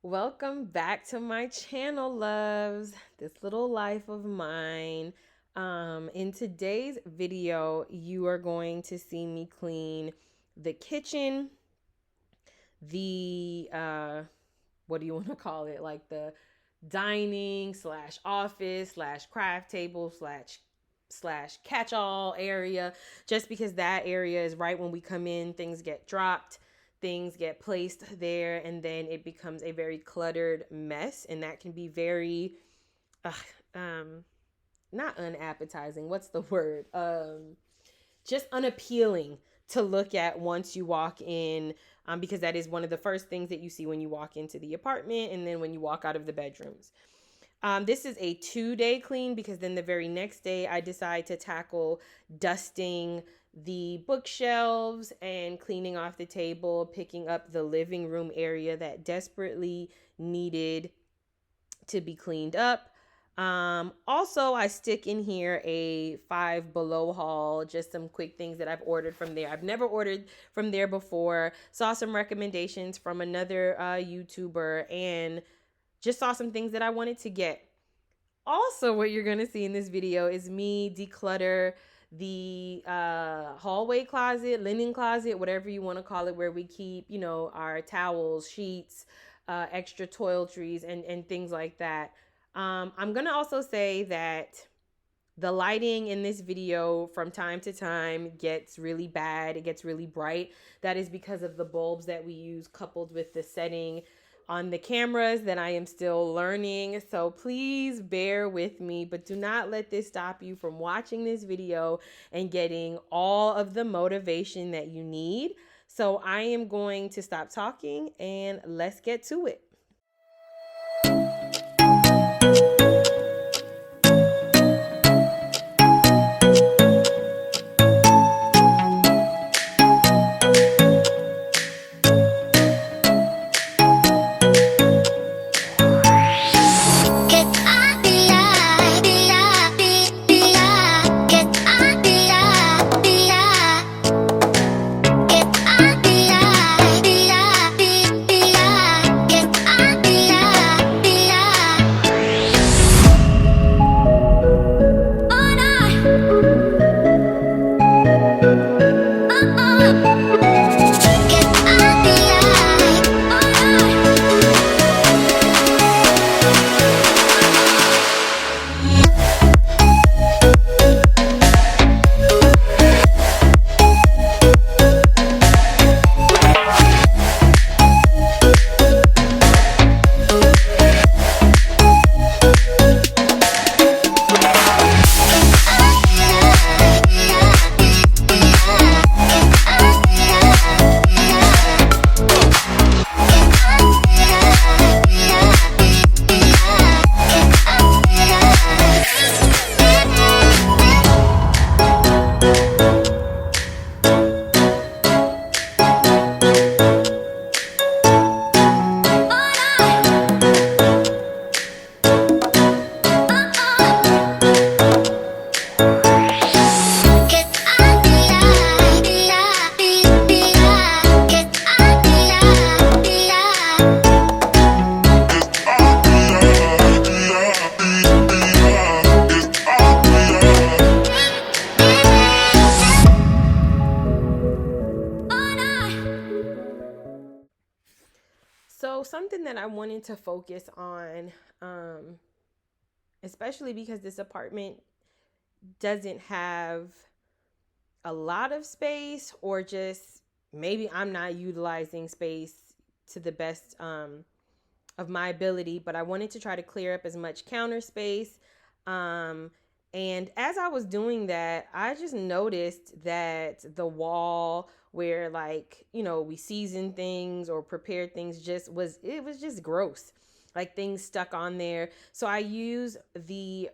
Welcome back to my channel, loves. This little life of mine. In today's video, you are going to see me clean the kitchen, the what do you want to call it? Like the dining slash office slash craft table slash catch-all area, just because that area is right when we come in, things get dropped, things get placed there, and then it becomes a very cluttered mess, and that can be very uh, um not unappetizing, what's the word, just unappealing to look at once you walk in, because that is one of the first things that you see when you walk into the apartment and then when you walk out of the bedrooms. This is a 2-day clean, because then the very next day I decide to tackle dusting the bookshelves and cleaning off the table, picking up the living room area that desperately needed to be cleaned up. Also, I stick in here a Five Below haul, just some quick things that I've ordered from there. I've never ordered from there before. Saw some recommendations from another YouTuber and just saw some things that I wanted to get. Also, what you're going to see in this video is me declutter the hallway closet, linen closet, whatever you want to call it, where we keep, our towels, sheets, extra toiletries, and things like that. I'm going to also say that the lighting in this video from time to time gets really bad. It gets really bright. That is because of the bulbs that we use, coupled with the setting on the cameras that I am still learning. So please bear with me, but do not let this stop you from watching this video and getting all of the motivation that you need. So I am going to stop talking and let's get to it. So something that I wanted to focus on, especially because this apartment doesn't have a lot of space, or just maybe I'm not utilizing space to the best of my ability, but I wanted to try to clear up as much counter space. And as I was doing that, I just noticed that the wall where, like, we season things or prepare things, it was just gross. Like, things stuck on there. So I use the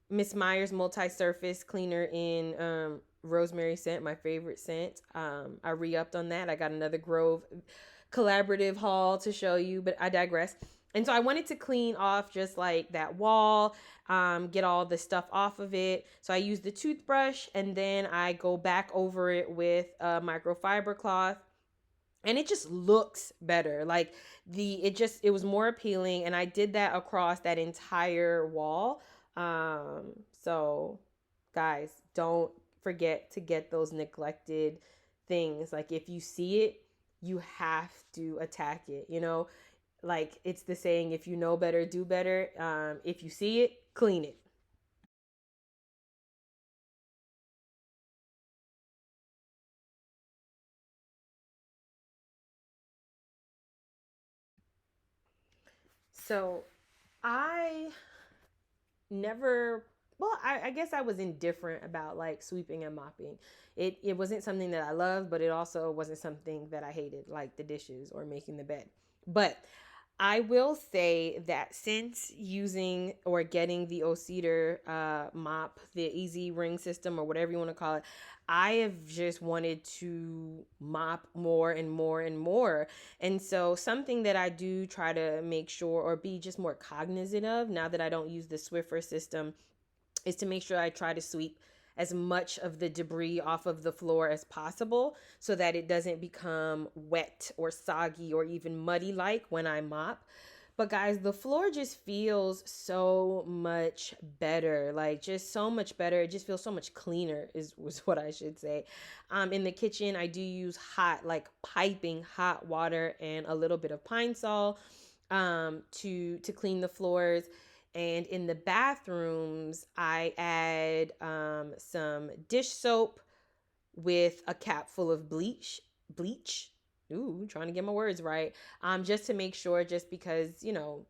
Miss Meyer's multi-surface cleaner in rosemary scent, my favorite scent. I re-upped on that. I got another Grove collaborative haul to show you, but I digress. And so I wanted to clean off just like that wall, get all the stuff off of it. So I use the toothbrush, and then I go back over it with a microfiber cloth. and it just looks better. Like it was more appealing, and I did that across that entire wall. So guys, don't forget to get those neglected things. Like if you see it, you have to attack it, you know? Like it's the saying, if you know better, do better. If you see it, clean it. So I never, well, I guess I was indifferent about like sweeping and mopping. It wasn't something that I loved, but it also wasn't something that I hated, like the dishes or making the bed. But I will say that since using or getting the O-Cedar mop, the easy ring system or whatever you want to call it, I have just wanted to mop more and more and more. And so something that I do try to make sure or be just more cognizant of now that I don't use the Swiffer system is to make sure I try to sweep as much of the debris off of the floor as possible so that it doesn't become wet or soggy or even muddy like when I mop. But guys, the floor just feels so much better. Like just so much better. It just feels so much cleaner is was what I should say. In the kitchen, I do use hot, like piping hot water and a little bit of pine sol to clean the floors. And in the bathrooms, I add some dish soap with a cap full of bleach. Ooh, trying to get my words right. Just to make sure, just because, you know,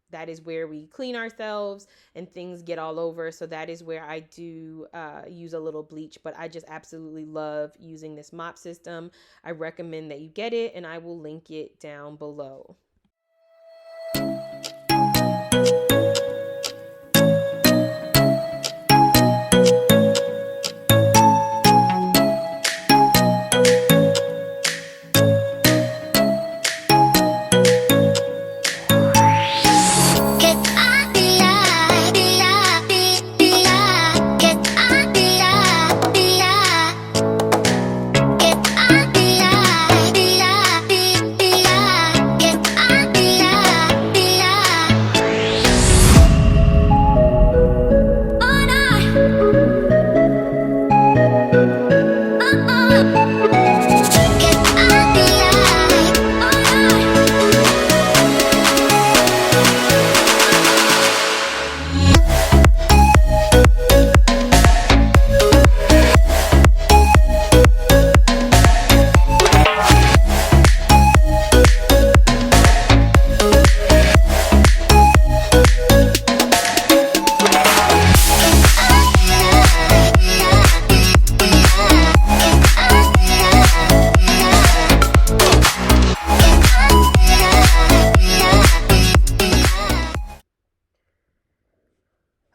that is where we clean ourselves and things get all over. So that is where I do use a little bleach. But I just absolutely love using this mop system. I recommend that you get it, and I will link it down below.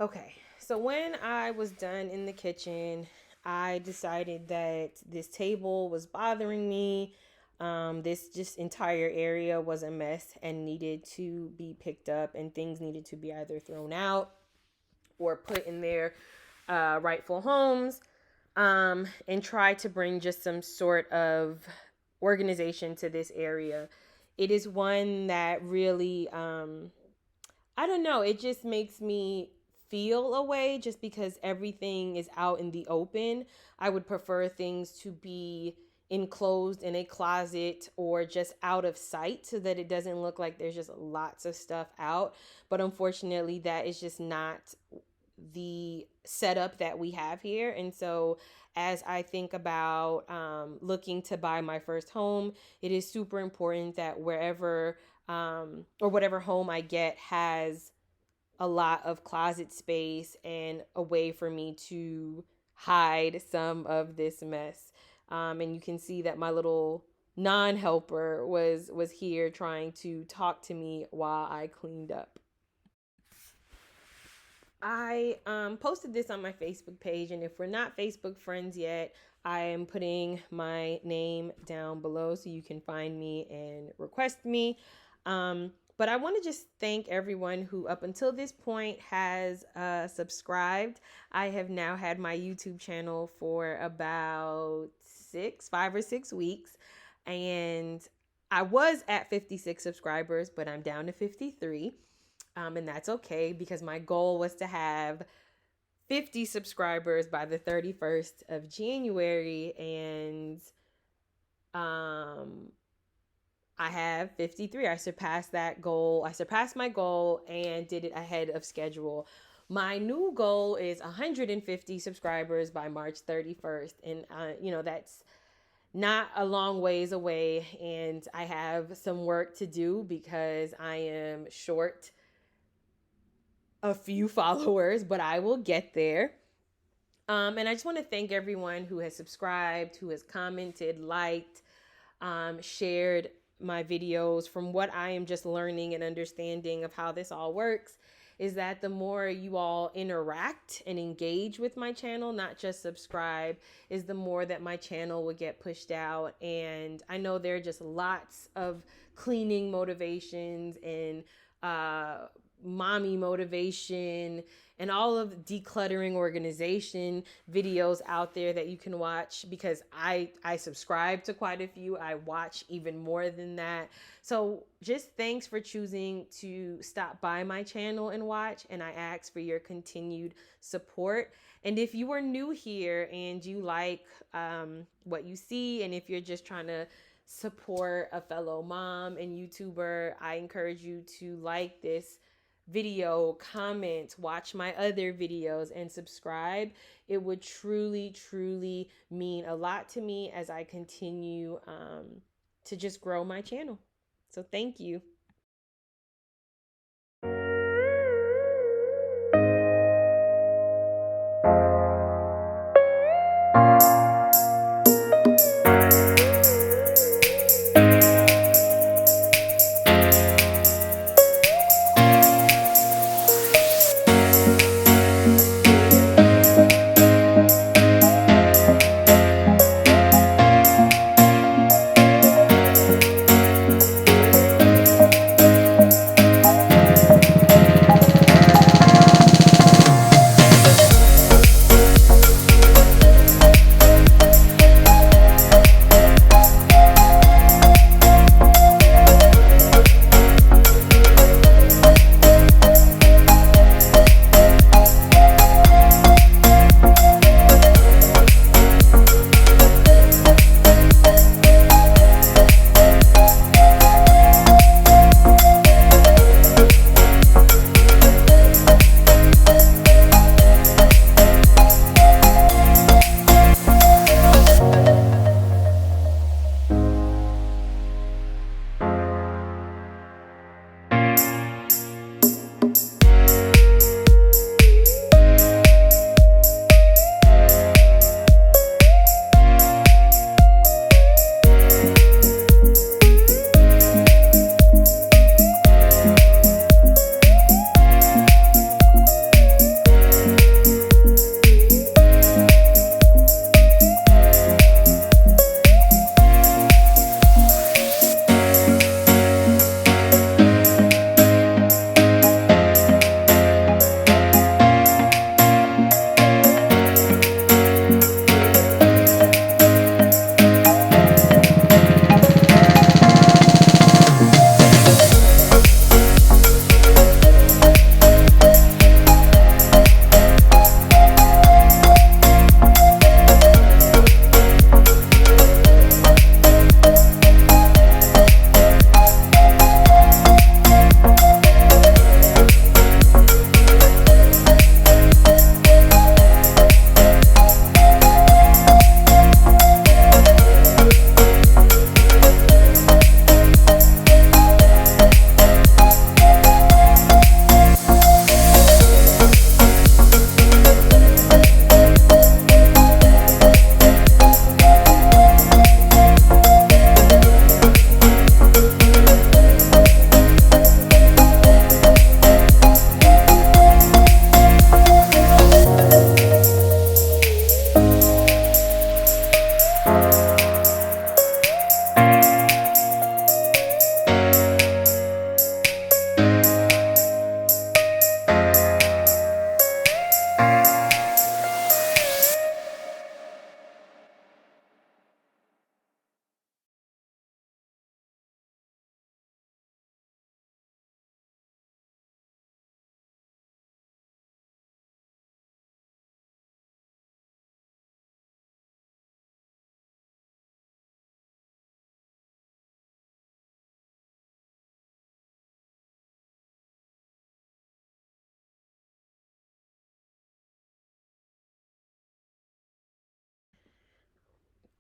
Okay, so when I was done in the kitchen, I decided that this table was bothering me. This just entire area was a mess and needed to be picked up, and things needed to be either thrown out or put in their rightful homes, and try to bring just some sort of organization to this area. It is one that really I don't know. It just makes me feel a way just because everything is out in the open. I would prefer things to be enclosed in a closet or just out of sight so that it doesn't look like there's just lots of stuff out. But unfortunately, that is just not the setup that we have here. And so, as I think about looking to buy my first home, it is super important that wherever or whatever home I get has a lot of closet space and a way for me to hide some of this mess. And you can see that my little non-helper was here trying to talk to me while I cleaned up. I posted this on my Facebook page, and if we're not Facebook friends yet, I am putting my name down below so you can find me and request me. But I want to just thank everyone who up until this point has subscribed. I have now had my YouTube channel for about 5 or 6 weeks. And I was at 56 subscribers, but I'm down to 53. And that's okay, because my goal was to have 50 subscribers by the 31st of January. And I have 53. I surpassed that goal. I surpassed my goal and did it ahead of schedule. My new goal is 150 subscribers by March 31st. And, that's not a long ways away. And I have some work to do because I am short a few followers, but I will get there. And I just want to thank everyone who has subscribed, who has commented, liked, shared my videos. From what I am just learning and understanding of how this all works, is that the more you all interact and engage with my channel, not just subscribe, is the more that my channel will get pushed out. And I know there are just lots of cleaning motivations and mommy motivation and all of decluttering organization videos out there that you can watch, because I subscribe to quite a few. I watch even more than that. So just thanks for choosing to stop by my channel and watch, and I ask for your continued support. And if you are new here and you like what you see, and if you're just trying to support a fellow mom and YouTuber, I encourage you to like this video, comment, watch my other videos, and subscribe. It would truly, truly mean a lot to me as I continue to just grow my channel. So thank you.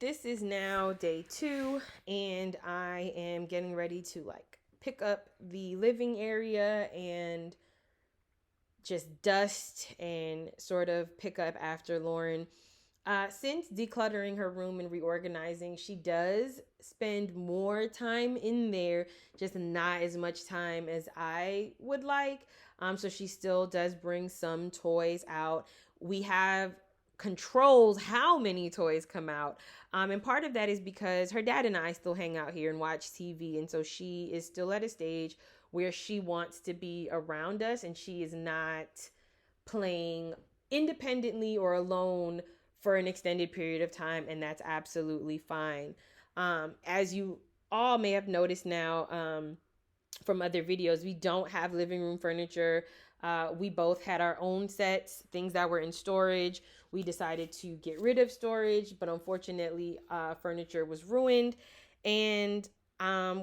this is now day 2, and I am getting ready to like pick up the living area and just dust and sort of pick up after Lauren. Since decluttering her room and reorganizing, she does spend more time in there, just not as much time as I would like. So she still does bring some toys out. We have controls how many toys come out. And part of that is because her dad and I still hang out here and watch TV. And so she is still at a stage where she wants to be around us, and she is not playing independently or alone for an extended period of time, and that's absolutely fine. As you all may have noticed now, from other videos, we don't have living room furniture. We both had our own sets, things that were in storage. We decided to get rid of storage, but unfortunately, furniture was ruined, and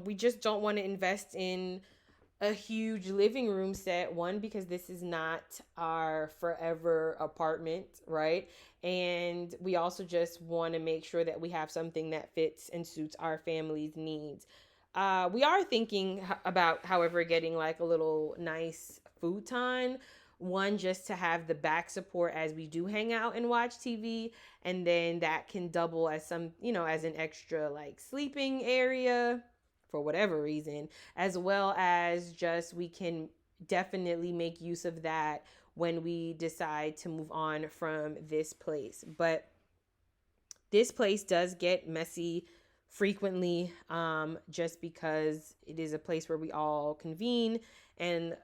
we just don't want to invest in a huge living room set. One, because this is not our forever apartment, right? And we also just want to make sure that we have something that fits and suits our family's needs. We are thinking about, however, getting like a little nice futon. One, just to have the back support as we do hang out and watch TV. And then that can double as some, as an extra like sleeping area for whatever reason, as well as just we can definitely make use of that when we decide to move on from this place. But this place does get messy frequently, just because it is a place where we all convene. And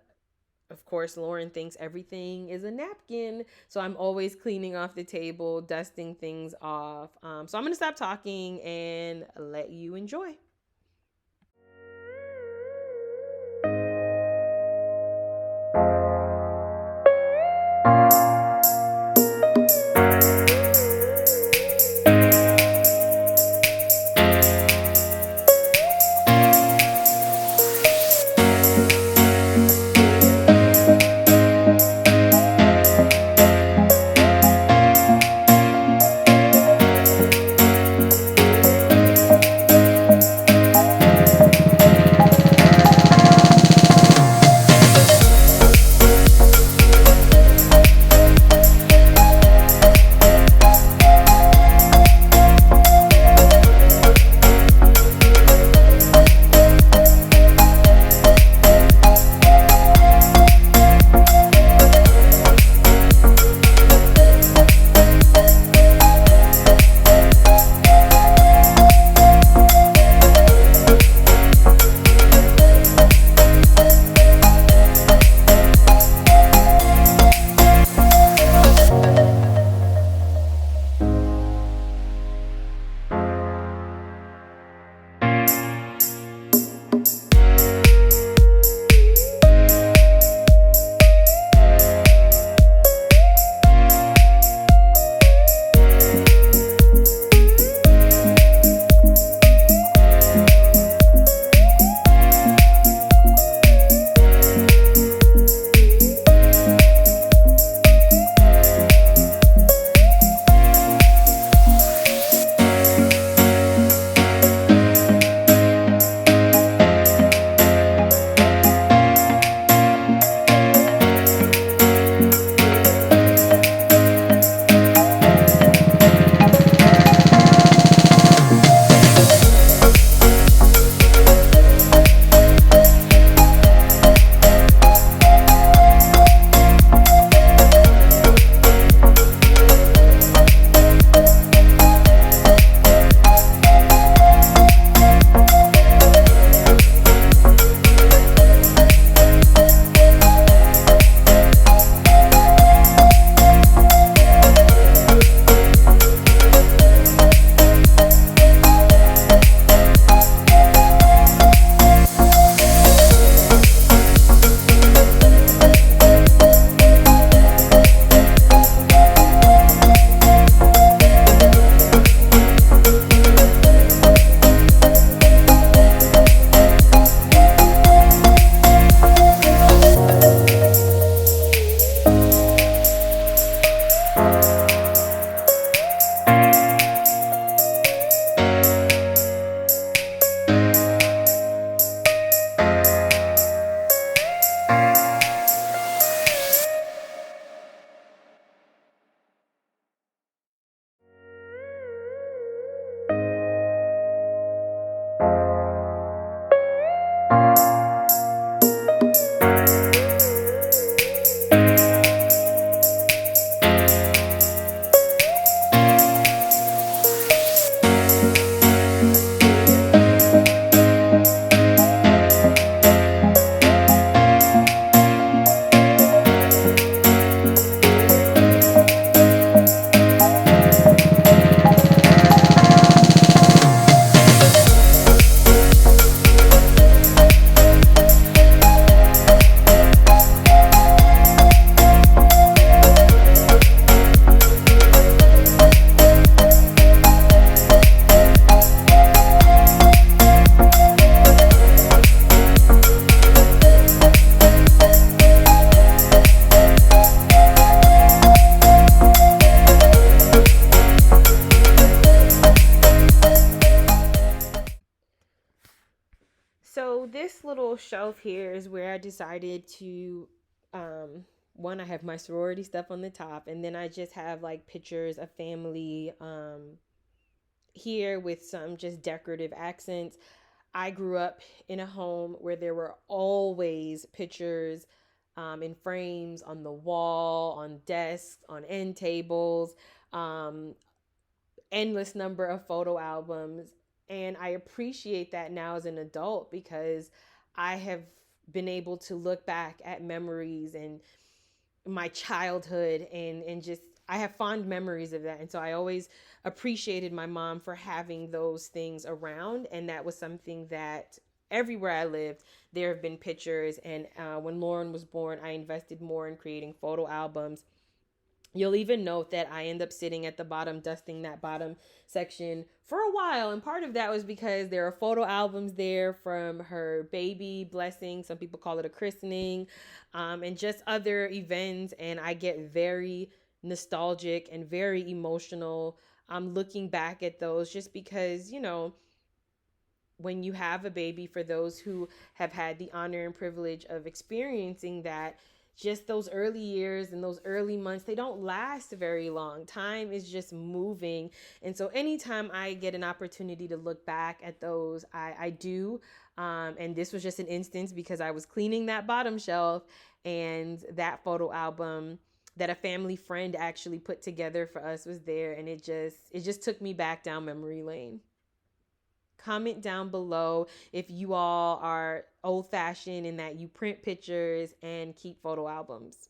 of course, Lauren thinks everything is a napkin. So I'm always cleaning off the table, dusting things off. So I'm going to stop talking and let you enjoy. So this little shelf here is where I decided to, one, I have my sorority stuff on the top, and then I just have like pictures of family here with some just decorative accents. I grew up in a home where there were always pictures in frames on the wall, on desks, on end tables, um, endless number of photo albums. And I appreciate that now as an adult because I have been able to look back at memories and my childhood and just I have fond memories of that. And so I always appreciated my mom for having those things around. And that was something that everywhere I lived, there have been pictures. And when Lauren was born, I invested more in creating photo albums. You'll even note that I end up sitting at the bottom, dusting that bottom section for a while. And part of that was because there are photo albums there from her baby blessing. Some people call it a christening, and just other events. And I get very nostalgic and very emotional. I'm looking back at those just because, when you have a baby, for those who have had the honor and privilege of experiencing that, just those early years and those early months, they don't last very long. Time is just moving. And so anytime I get an opportunity to look back at those, I do. And this was just an instance because I was cleaning that bottom shelf, and that photo album that a family friend actually put together for us was there. And it just took me back down memory lane. Comment down below if you all are old fashioned in that you print pictures and keep photo albums.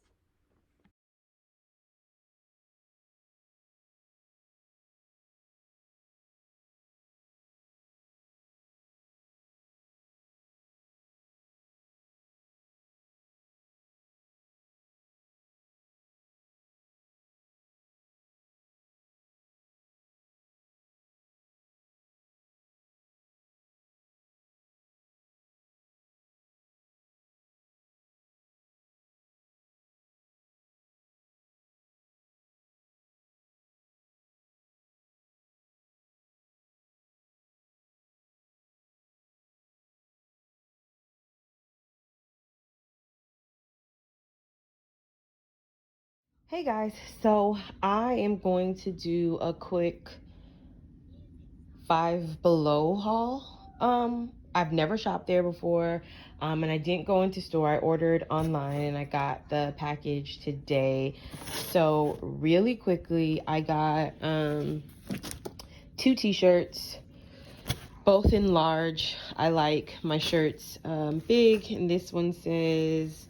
Hey guys, so I am going to do a quick Five Below haul. I've never shopped there before, and I didn't go into store. I ordered online and I got the package today. So really quickly, I got two t-shirts, both in large. I like my shirts big, and this one says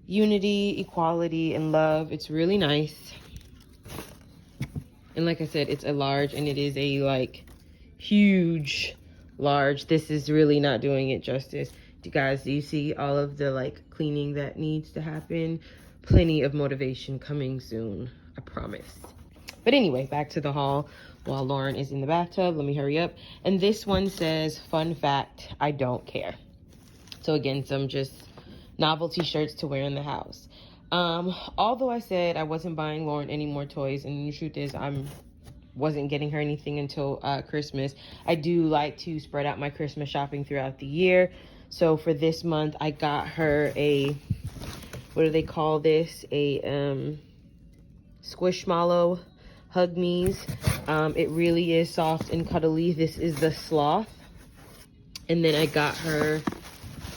unity, equality, and love. It's really nice. And like I said, it's a large, and it is a like huge large. This is really not doing it justice. You guys, do you see all of the like cleaning that needs to happen? Plenty of motivation coming soon, I promise. But anyway, back to the haul while Lauren is in the bathtub. Let me hurry up. And this one says, fun fact, I don't care. So again, some just novelty shirts to wear in the house. Although I said I wasn't buying Lauren any more toys, and the truth is wasn't getting her anything until Christmas. I do like to spread out my Christmas shopping throughout the year. So for this month, I got her a, what do they call this? A Squishmallow Hug Me's. It really is soft and cuddly. This is the Sloth. And then I got her,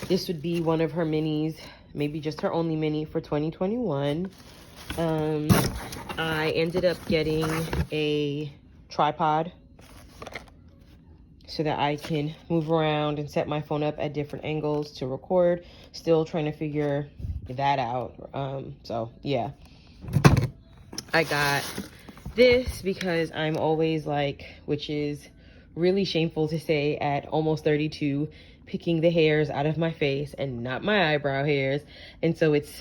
this would be one of her minis, maybe just her only mini for 2021. I ended up getting a tripod so that I can move around and set my phone up at different angles to record. Still trying to figure that out. So yeah, I got this because I'm always like, which is really shameful to say at almost 32, picking the hairs out of my face and not my eyebrow hairs. And so it's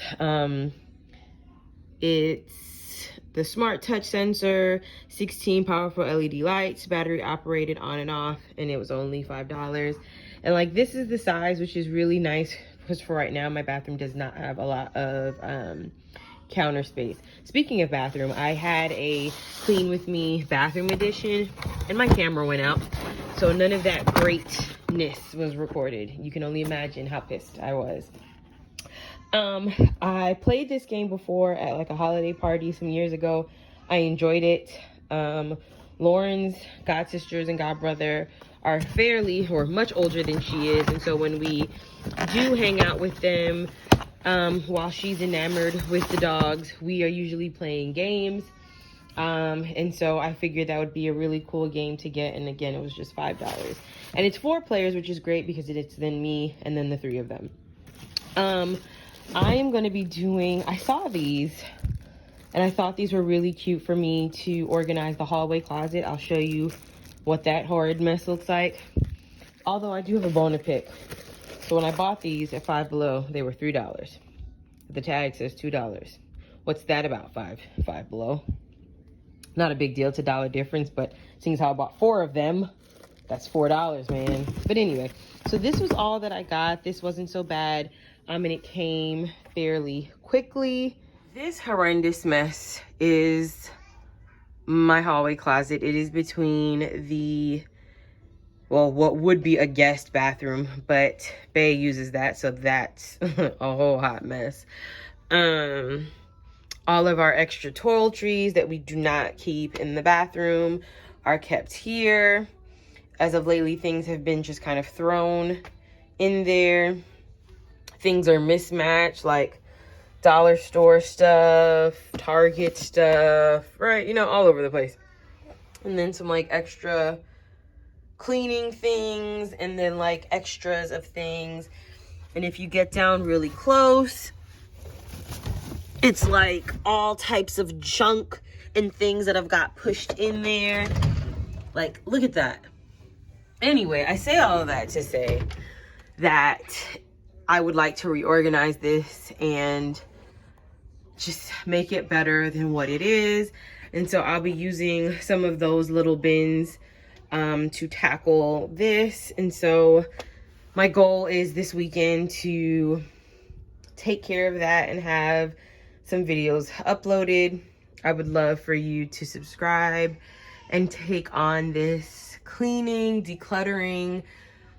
the smart touch sensor, 16 powerful LED lights, battery operated on and off, and it was only $5. And like, this is the size, which is really nice because for right now my bathroom does not have a lot of counter space. Speaking of bathroom, I had a clean with me bathroom edition and my camera went out, so none of that great was recorded. You can only imagine how pissed I was. I played this game before at like a holiday party some years ago. I enjoyed it. Lauren's god sisters and god brother are fairly or much older than she is, and so when we do hang out with them, while she's enamored with the dogs, we are usually playing games. And so I figured that would be a really cool game to get, and again, it was just $5. And it's 4 players, which is great because it's then me and then the 3 of them. I am going to be doing, I saw these and I thought these were really cute for me to organize the hallway closet. I'll show you what that horrid mess looks like. Although I do have a bone to pick. So when I bought these at Five Below, they were $3. The tag says $2. What's that about, Five Below? Not a big deal, it's a $1 difference, but seeing as how I bought 4 of them, that's $4, man. But anyway, so this was all that I got. This wasn't so bad. And it came fairly quickly. This horrendous mess is my hallway closet. It is between the, well, what would be a guest bathroom, but Bae uses that, so that's a whole hot mess. All of our extra toiletries that we do not keep in the bathroom are kept here. As of lately, things have been just kind of thrown in there. Things are mismatched, like dollar store stuff, Target stuff, right? You know, all over the place. And then some like extra cleaning things, and then like extras of things. And if you get down really close, it's like all types of junk and things that have got pushed in there. Like, look at that. Anyway, I say all of that to say that I would like to reorganize this and just make it better than what it is. And so I'll be using some of those little bins to tackle this. And so my goal is this weekend to take care of that and have some videos uploaded. I would love for you to subscribe and take on this cleaning, decluttering,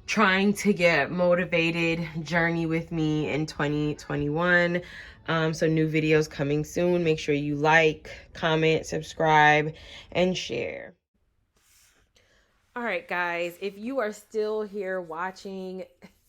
trying to get motivated journey with me in 2021. So new videos coming soon. Make sure you like, comment, subscribe, and share. All right, guys, if you are still here watching,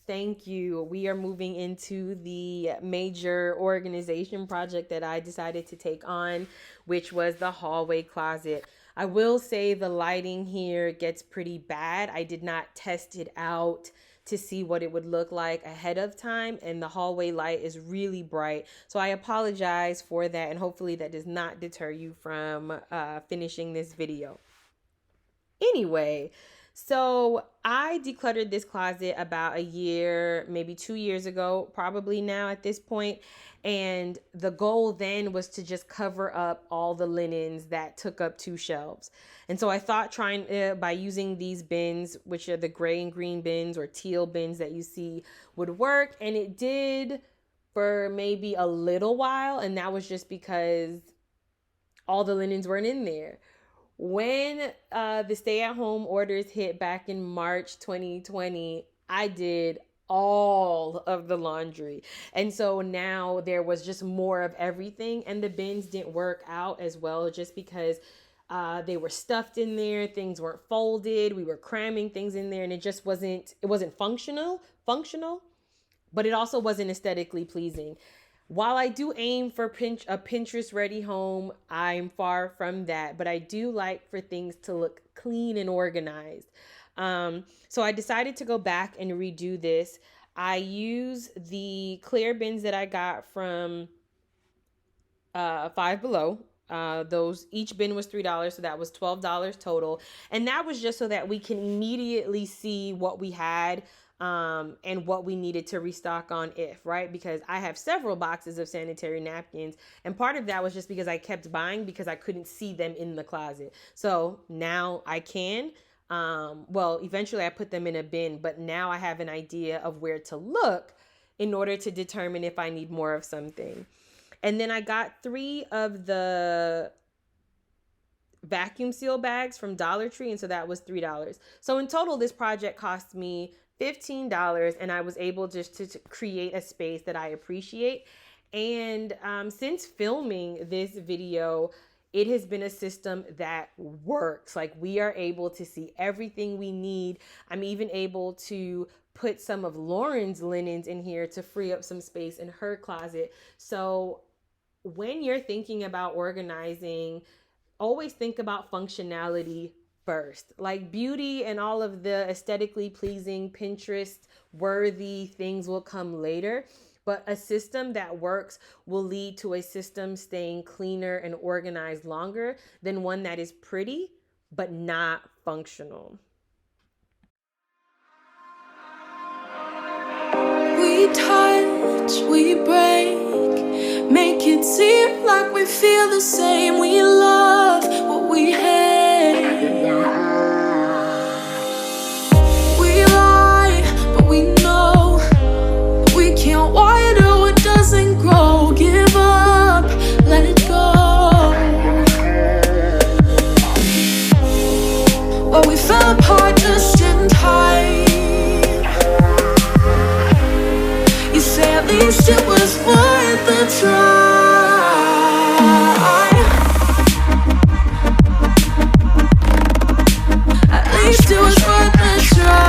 thank you. We are moving into the major organization project that I decided to take on, which was the hallway closet. I will say the lighting here gets pretty bad. I did not test it out to see what it would look like ahead of time, and the hallway light is really bright. So I apologize for that, and hopefully that does not deter you from finishing this video. Anyway, so I decluttered this closet about a year, maybe 2 years ago, probably now at this point. And the goal then was to just cover up all the linens that took up 2 shelves. And so I thought by using these bins, which are the gray and green bins or teal bins that you see, would work. And it did for maybe a little while. And that was just because all the linens weren't in there. When the stay-at-home orders hit back in March 2020, I did all of the laundry. And so now there was just more of everything, and the bins didn't work out as well just because they were stuffed in there, things weren't folded, we were cramming things in there, and it wasn't functional, but it also wasn't aesthetically pleasing. While I do aim for a Pinterest ready home, I'm far from that, but I do like for things to look clean and organized. So I decided to go back and redo this. I use the clear bins that I got from Five Below. Each bin was $3, so that was $12 total. And that was just so that we can immediately see what we had and what we needed to restock on right? Because I have several boxes of sanitary napkins, and part of that was just because I kept buying because I couldn't see them in the closet. So now I can. Well, eventually I put them in a bin, but now I have an idea of where to look in order to determine if I need more of something. And then I got 3 of the vacuum seal bags from Dollar Tree, and so that was $3. So in total, this project cost me $15, and I was able just to create a space that I appreciate. And since filming this video, it has been a system that works. Like, we are able to see everything we need. I'm even able to put some of Lauren's linens in here to free up some space in her closet. So when you're thinking about organizing, always think about functionality first. Like, beauty and all of the aesthetically pleasing, Pinterest worthy things will come later. But a system that works will lead to a system staying cleaner and organized longer than one that is pretty but not functional. We touch, we break, make it seem like we feel the same. We love what we hate. We lie, but we know we can't water what doesn't grow. Give up, let it go. Well, we fell apart just in time. You say at least it was worth the try. At least it was worth the try.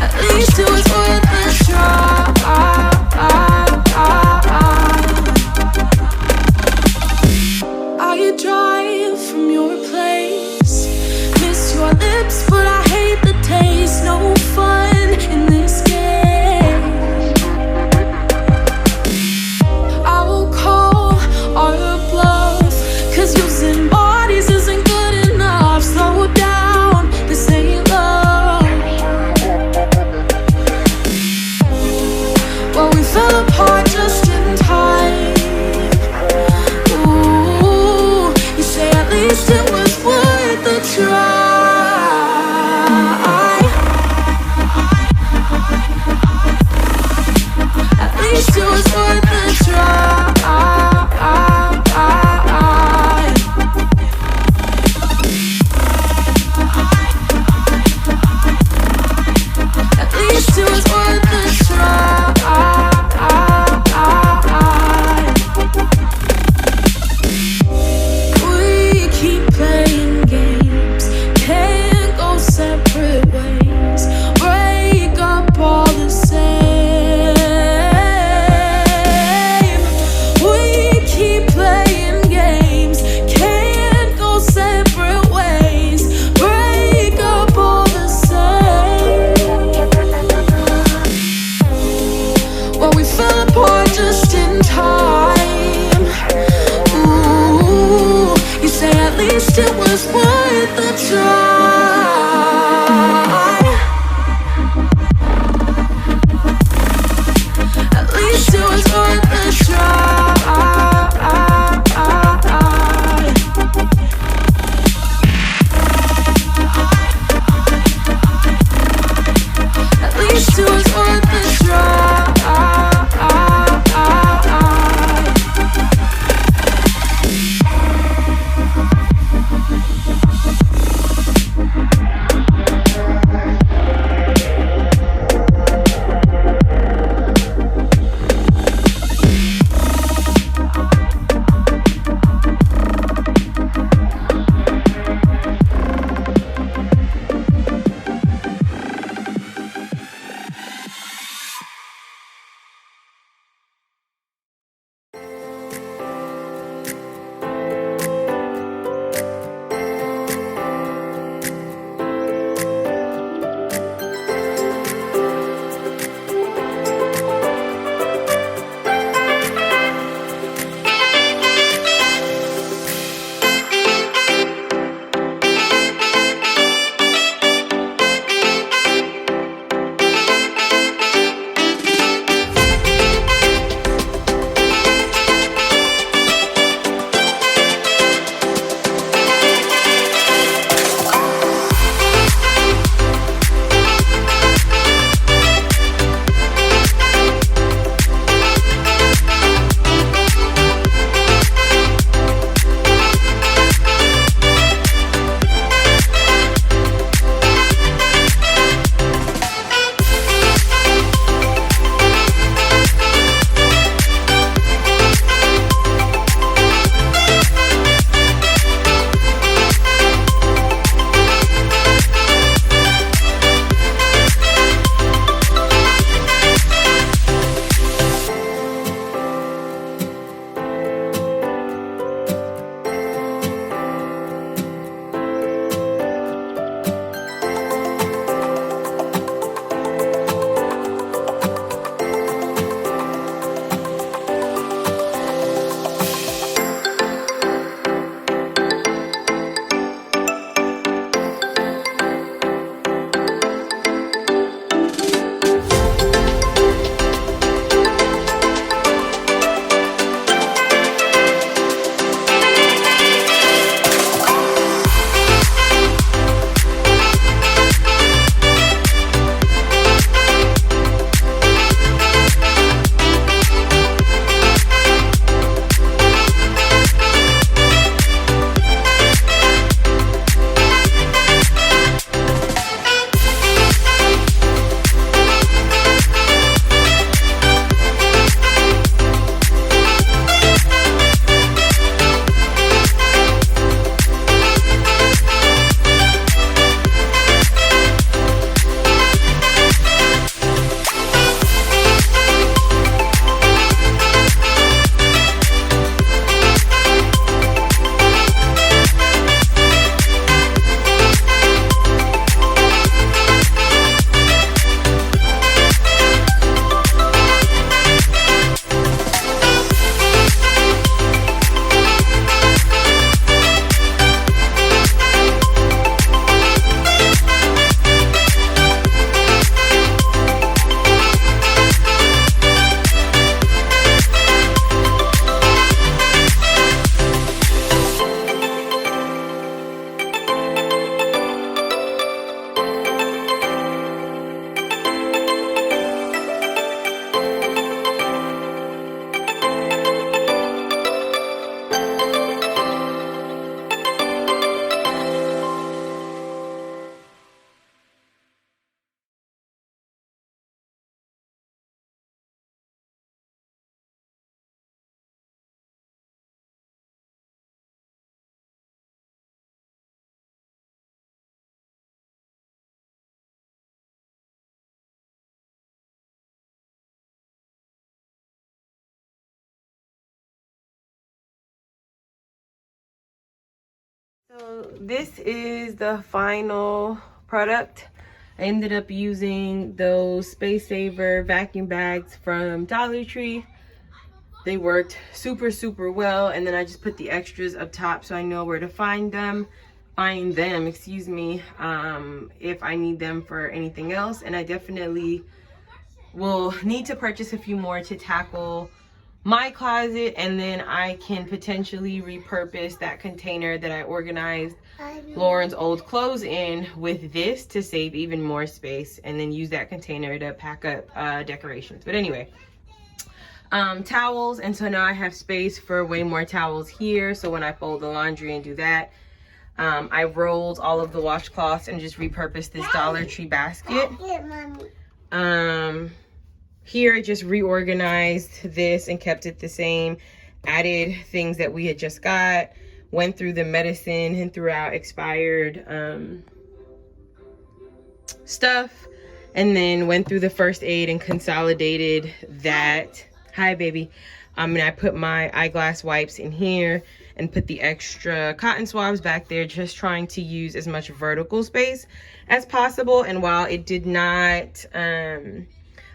At least it was worth the try. I drive from your place, miss your lips, but I hate the taste. No fun in this game. I will call our bluff, 'cause using bodies isn't good enough. Slow down, this ain't love. Well, we fell apart just in time. At least it was worth the try. At least it was worth the try. At least it was worth the try. It was worth the try. At least it was worth the try. At least it was worth the try. So this is the final product. I ended up using those Space Saver vacuum bags from Dollar Tree. They worked super well, and then I just put the extras up top so I know where to find them, excuse me, if I need them for anything else. And I definitely will need to purchase a few more to tackle my closet, and then I can potentially repurpose that container that I organized Lauren's old clothes in with this to save even more space, and then use that container to pack up decorations. But anyway, towels, and so now I have space for way more towels here, so when I fold the laundry and do that, I rolled all of the washcloths and just repurposed this Dollar Tree basket. Here I just reorganized this and kept it the same, added things that we had just got, went through the medicine and threw out expired stuff, and then went through the first aid and consolidated that. Hi baby. And I put my eyeglass wipes in here and put the extra cotton swabs back there, just trying to use as much vertical space as possible. And while it did not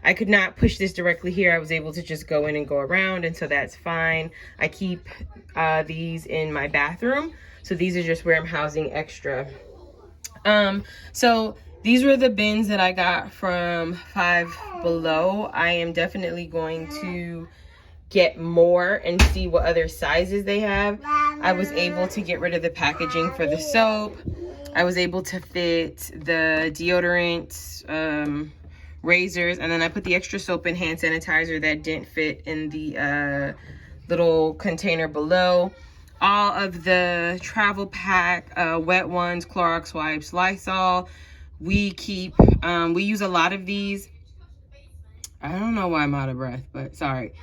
I could not push this directly here, I was able to just go in and go around, and so that's fine. I keep these in my bathroom, so these are just where I'm housing extra. So these were the bins that I got from Five Below. I am definitely going to get more and see what other sizes they have. I was able to get rid of the packaging for the soap. I was able to fit the deodorant, razors, and then I put the extra soap and hand sanitizer that didn't fit in the little container below. All of the travel pack, wet ones, Clorox wipes, Lysol. We use a lot of these. I don't know why I'm out of breath, but sorry.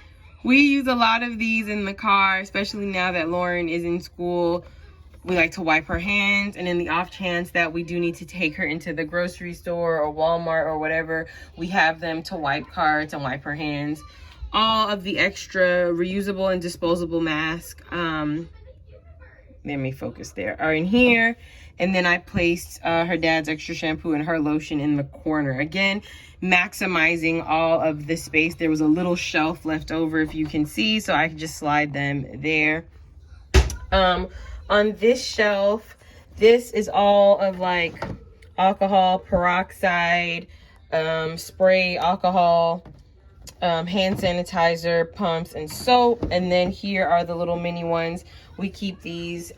We use a lot of these in the car, especially now that Lauren is in school. We like to wipe her hands, and in the off chance that we do need to take her into the grocery store or Walmart or whatever, we have them to wipe carts and wipe her hands. All of the extra reusable and disposable masks, let me focus there, are in here. And then I placed her dad's extra shampoo and her lotion in the corner. Again, maximizing all of the space. There was a little shelf left over, if you can see, so I can just slide them there. On this shelf, this is all of like alcohol, peroxide, spray alcohol, hand sanitizer, pumps, and soap. And then here are the little mini ones. We keep these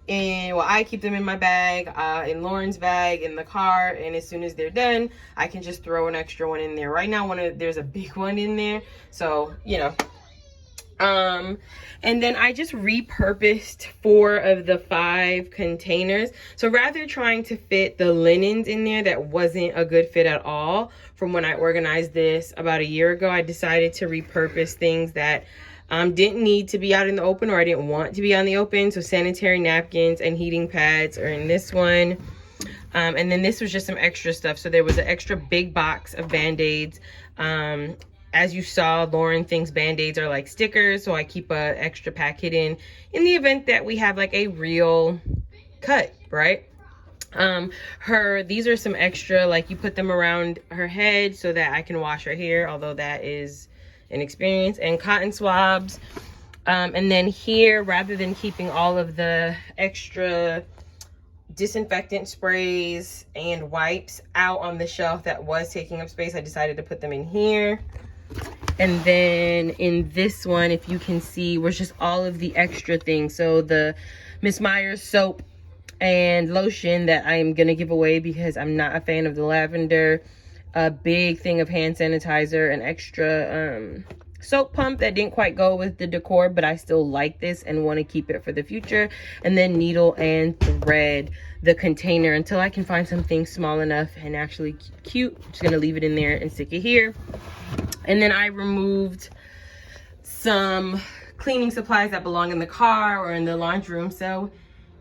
I keep them in my bag, in Lauren's bag, in the car, and as soon as they're done, I can just throw an extra one in there. Right now, there's a big one in there, so, you know. And then I just repurposed 4 of the 5 containers. So rather trying to fit the linens in there that wasn't a good fit at all from when I organized this about a year ago, I decided to repurpose things that didn't need to be out in the open, or I didn't want to be on the open. So sanitary napkins and heating pads are in this one. And then this was just some extra stuff. So there was an extra big box of Band-Aids. As you saw, Lauren thinks Band-Aids are like stickers, so I keep a extra pack hidden in the event that we have like a real cut, right? These are some extra, like you put them around her head so that I can wash her hair, although that is an experience, and cotton swabs. And then here, rather than keeping all of the extra disinfectant sprays and wipes out on the shelf that was taking up space, I decided to put them in here. And then in this one, if you can see, was just all of the extra things. So the Miss Myers soap and lotion that I'm gonna give away because I'm not a fan of the lavender, a big thing of hand sanitizer, an extra soap pump that didn't quite go with the decor, but I still like this and want to keep it for the future. And then needle and thread, the container, until I can find something small enough and actually cute. I'm just gonna leave it in there and stick it here. And then I removed some cleaning supplies that belong in the car or in the laundry room. So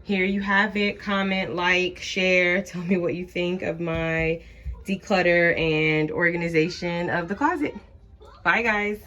here you have it. Comment, like, share, tell me what you think of my declutter and organization of the closet. Bye guys.